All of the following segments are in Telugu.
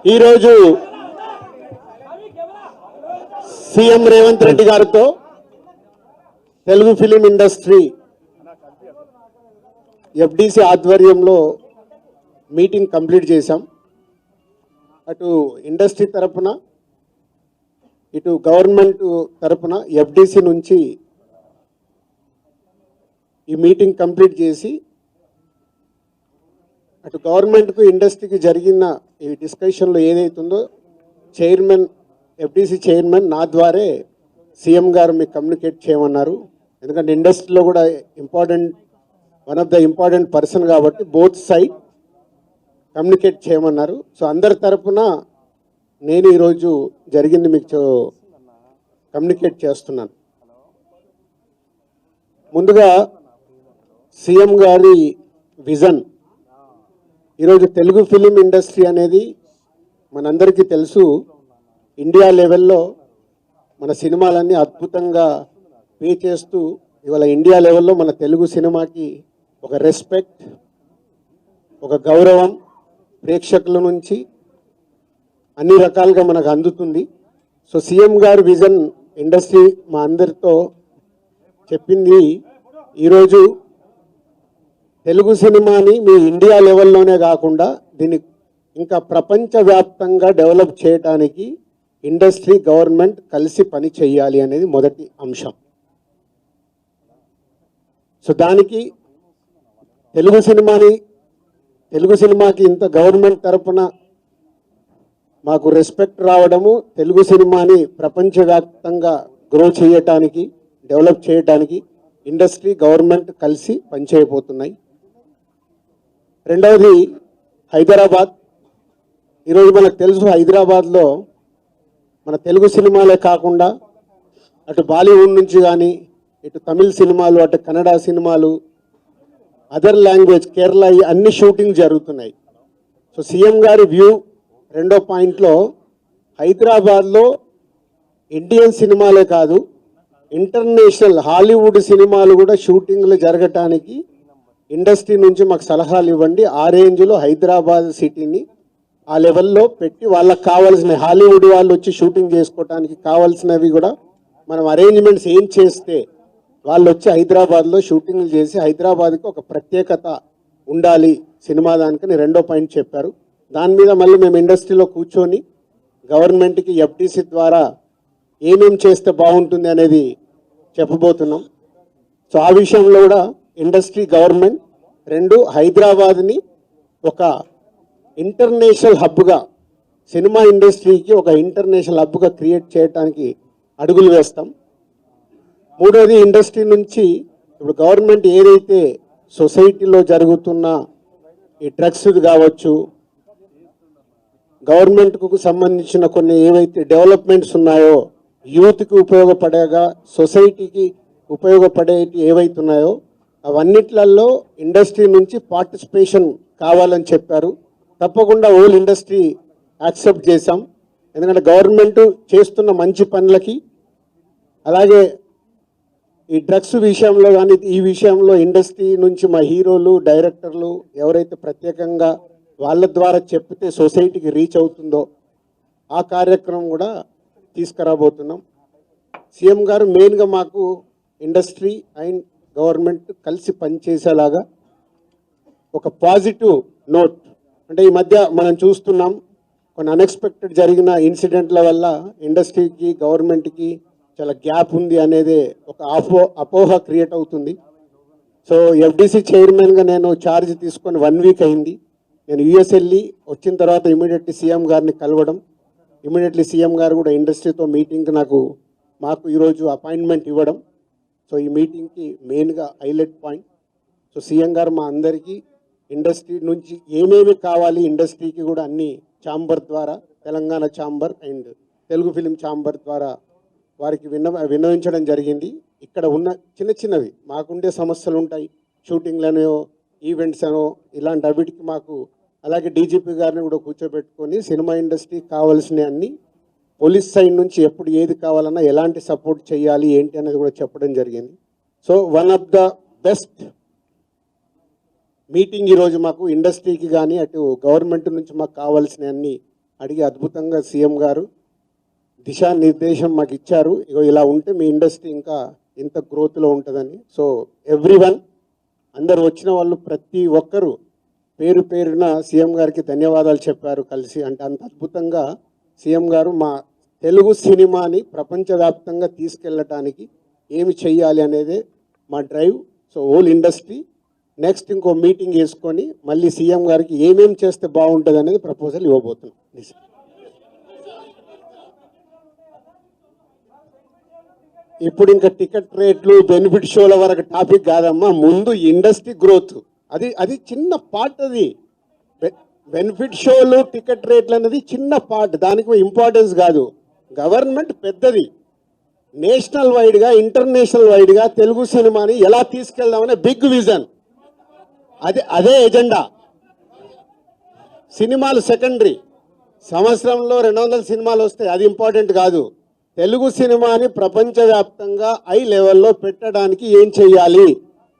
ఈరోజు సీఎం రేవంత్ రెడ్డి గారితో తెలుగు ఫిలిం ఇండస్ట్రీ ఎఫ్డిసి ఆధ్వర్యంలో మీటింగ్ కంప్లీట్ చేశాం. అటు ఇండస్ట్రీ తరపున ఇటు గవర్నమెంట్ తరపున ఎఫ్డిసి నుంచి ఈ మీటింగ్ కంప్లీట్ చేసి అటు గవర్నమెంట్కు ఇండస్ట్రీకి జరిగిన ఈ డిస్కషన్లో ఏదైతుందో చైర్మన్ ఎఫ్డిసి చైర్మన్ నా ద్వారే సీఎం గారు మీకు కమ్యూనికేట్ చేయమన్నారు. ఎందుకంటే ఇండస్ట్రీలో కూడా one of the important person కాబట్టి బోత్ సైడ్ కమ్యూనికేట్ చేయమన్నారు. సో అందరి తరపున నేను ఈరోజు జరిగింది మీకు కమ్యూనికేట్ చేస్తున్నాను. ముందుగా సీఎం గారి విజన్. ఈరోజు తెలుగు ఫిలిం ఇండస్ట్రీ అనేది మనందరికీ తెలుసు, ఇండియా లెవెల్లో మన సినిమాలన్నీ అద్భుతంగా పే చేస్తూ ఇవాళ ఇండియా లెవెల్లో మన తెలుగు సినిమాకి ఒక రెస్పెక్ట్, ఒక గౌరవం ప్రేక్షకుల నుంచి అన్ని రకాలుగా మనకు అందుతుంది. సో సీఎం గారి విజన్ ఇండస్ట్రీ మా అందరితో చెప్పింది, ఈరోజు తెలుగు సినిమాని మీ ఇండియా లెవెల్లోనే కాకుండా దీన్ని ఇంకా ప్రపంచవ్యాప్తంగా డెవలప్ చేయడానికి ఇండస్ట్రీ గవర్నమెంట్ కలిసి పని చేయాలి అనేది మొదటి అంశం. సో దానికి తెలుగు సినిమాకి ఇంత గవర్నమెంట్ తరపున మాకు రెస్పెక్ట్ రావడము, తెలుగు సినిమాని ప్రపంచవ్యాప్తంగా గ్రో చేయటానికి, డెవలప్ చేయడానికి ఇండస్ట్రీ గవర్నమెంట్ కలిసి పనిచేయబోతున్నాయి. రెండవది హైదరాబాద్. ఈరోజు మనకు తెలుసు, హైదరాబాద్లో మన తెలుగు సినిమాలే కాకుండా అటు బాలీవుడ్ నుంచి కానీ ఇటు తమిళ్ సినిమాలు, అటు కన్నడ సినిమాలు, అదర్ లాంగ్వేజ్, కేరళ, అన్ని షూటింగ్ జరుగుతున్నాయి. సో సీఎం గారి వ్యూ రెండో పాయింట్లో హైదరాబాద్లో ఇండియన్ సినిమాలే కాదు ఇంటర్నేషనల్ హాలీవుడ్ సినిమాలు కూడా షూటింగ్లు జరగటానికి ఇండస్ట్రీ నుంచి మాకు సలహాలు ఇవ్వండి. ఆ రేంజ్లో హైదరాబాద్ సిటీని ఆ లెవెల్లో పెట్టి వాళ్ళకి కావాల్సిన హాలీవుడ్ వాళ్ళు వచ్చి షూటింగ్ చేసుకోవటానికి కావాల్సినవి కూడా మనం అరేంజ్మెంట్స్ ఏం చేస్తే వాళ్ళు వచ్చి హైదరాబాద్లో షూటింగ్లు చేసి హైదరాబాద్కి ఒక ప్రత్యేకత ఉండాలి సినిమా దానికని రెండో పాయింట్ చెప్పారు. దాని మీద మళ్ళీ మేము ఇండస్ట్రీలో కూర్చొని గవర్నమెంట్కి ఎఫ్డిసి ద్వారా ఏమేం చేస్తే బాగుంటుంది అనేది చెప్పబోతున్నాం. సో ఆ విషయంలో కూడా ఇండస్ట్రీ గవర్నమెంట్ రెండు హైదరాబాద్ని ఒక ఇంటర్నేషనల్ హబ్గా, సినిమా ఇండస్ట్రీకి ఒక ఇంటర్నేషనల్ హబ్గా క్రియేట్ చేయడానికి అడుగులు వేస్తాం. మూడోది ఇండస్ట్రీ నుంచి ఇప్పుడు గవర్నమెంట్ ఏదైతే సొసైటీలో జరుగుతున్న ఈ డ్రగ్స్ కావచ్చు, గవర్నమెంట్కు సంబంధించిన కొన్ని ఏవైతే డెవలప్మెంట్స్ ఉన్నాయో, యూత్కి ఉపయోగపడేగా సొసైటీకి ఉపయోగపడేవి ఏవైతున్నాయో అవన్నిట్లలో ఇండస్ట్రీ నుంచి పార్టిసిపేషన్ కావాలని చెప్పారు. తప్పకుండా హోల్ ఇండస్ట్రీ యాక్సెప్ట్ చేశాం. ఎందుకంటే గవర్నమెంట్ చేస్తున్న మంచి పనులకి, అలాగే ఈ డ్రగ్స్ విషయంలో కానీ ఈ విషయంలో ఇండస్ట్రీ నుంచి మా హీరోలు, డైరెక్టర్లు ఎవరైతే ప్రత్యేకంగా వాళ్ళ ద్వారా చెప్తే సొసైటీకి రీచ్ అవుతుందో ఆ కార్యక్రమం కూడా తీసుకురాబోతున్నాం. సీఎం గారు మెయిన్గా మాకు ఇండస్ట్రీ అండ్ గవర్నమెంట్ కలిసి పనిచేసేలాగా ఒక పాజిటివ్ నోట్, అంటే ఈ మధ్య మనం చూస్తున్నాం కొన్ని అన్ఎక్స్పెక్టెడ్ జరిగిన ఇన్సిడెంట్ల వల్ల ఇండస్ట్రీకి గవర్నమెంట్కి చాలా గ్యాప్ ఉంది అనేది ఒక అపోహ క్రియేట్ అవుతుంది. సో ఎఫ్డిసి చైర్మన్గా నేను ఛార్జ్ తీసుకొని 1 వీక్ అయింది. నేను యూఎస్ వెళ్ళి వచ్చిన తర్వాత ఇమీడియట్లీ సీఎం గారిని కలవడం, ఇమీడియట్లీ సీఎం గారు కూడా ఇండస్ట్రీతో మీటింగ్కి మాకు ఈరోజు అపాయింట్మెంట్ ఇవ్వడం. సో ఈ మీటింగ్కి మెయిన్గా హైలైట్ పాయింట్. సో సీఎం గారు మా అందరికీ ఇండస్ట్రీ నుంచి ఏమేమి కావాలి, ఇండస్ట్రీకి కూడా అన్ని ఛాంబర్ ద్వారా, Telangana chamber and Telugu film chamber ద్వారా వారికి విన్నవించడం జరిగింది. ఇక్కడ ఉన్న చిన్నవి మాకుండే సమస్యలు ఉంటాయి, షూటింగ్లనో ఈవెంట్స్ అనో ఇలాంటి అవిటికి మాకు, అలాగే డీజీపీ గారిని కూడా కూర్చోబెట్టుకొని సినిమా ఇండస్ట్రీకి కావాల్సిన అన్ని పోలీస్ సైడ్ నుంచి ఎప్పుడు ఏది కావాలన్నా ఎలాంటి సపోర్ట్ చేయాలి ఏంటి అనేది కూడా చెప్పడం జరిగింది. So one of the best meeting ఈరోజు మాకు ఇండస్ట్రీకి కానీ అటు గవర్నమెంట్ నుంచి మాకు కావాల్సిన అన్ని అడిగి అద్భుతంగా సీఎం గారు దిశానిర్దేశం మాకు ఇచ్చారు. ఇగో ఇలా ఉంటే మీ ఇండస్ట్రీ ఇంకా ఇంత గ్రోత్లో ఉంటుందని. సో ఎవ్రీవన్, అందరు వచ్చిన వాళ్ళు ప్రతి ఒక్కరూ పేరు పేరున సీఎం గారికి ధన్యవాదాలు చెప్పారు కలిసి. అంటే అంత అద్భుతంగా సీఎం గారు మా తెలుగు సినిమాని ప్రపంచవ్యాప్తంగా తీసుకెళ్ళటానికి ఏమి చెయ్యాలి అనేదే మా drive. So whole industry next ఇంకో మీటింగ్ వేసుకొని మళ్ళీ సీఎం గారికి ఏమేమి చేస్తే బాగుంటుంది అనేది ప్రపోజల్ ఇవ్వబోతున్నాం. ఇప్పుడు ఇంకా టికెట్ రేట్లు బెనిఫిట్ షోల వరకు టాపిక్ కాదమ్మా, ముందు ఇండస్ట్రీ గ్రోత్ అది చిన్న పార్ట్. అది బెనిఫిట్ షోలు టికెట్ రేట్లు అనేది చిన్న పార్ట్, దానికి ఇంపార్టెన్స్ కాదు. గవర్నమెంట్ పెద్దది, నేషనల్ వైడ్గా ఇంటర్నేషనల్ వైడ్గా తెలుగు సినిమాని ఎలా తీసుకెళ్దామనే బిగ్ విజన్, అదే ఎజెండా. సినిమాలు సెకండరీ, సంవత్సరంలో 200 సినిమాలు వస్తాయి, అది ఇంపార్టెంట్ కాదు. తెలుగు సినిమాని ప్రపంచవ్యాప్తంగా హై లెవెల్లో పెట్టడానికి ఏం చెయ్యాలి,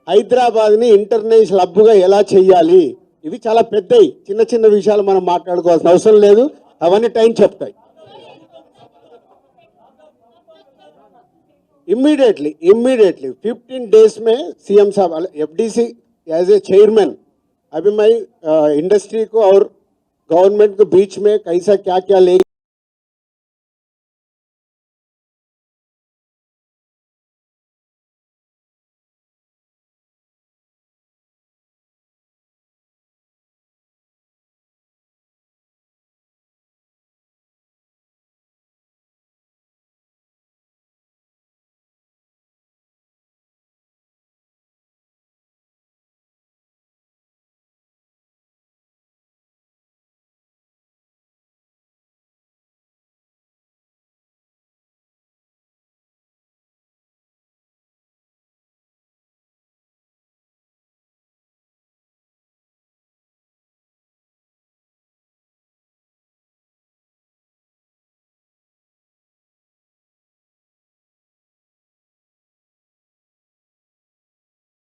హైదరాబాద్ని ఇంటర్నేషనల్ హబ్గా ఎలా చెయ్యాలి, ఇవి చాలా పెద్దవి. చిన్న చిన్న విషయాలు మనం మాట్లాడుకోవాల్సిన అవసరం లేదు, అవన్నీ టైం చెప్తాయి. इमीडिएटली 15 डेज में सीएम साहब एफडीसी एज ए चेयरमैन, अभी मैं इंडस्ट्री को और गवर्नमेंट के बीच में कैसा क्या क्या ले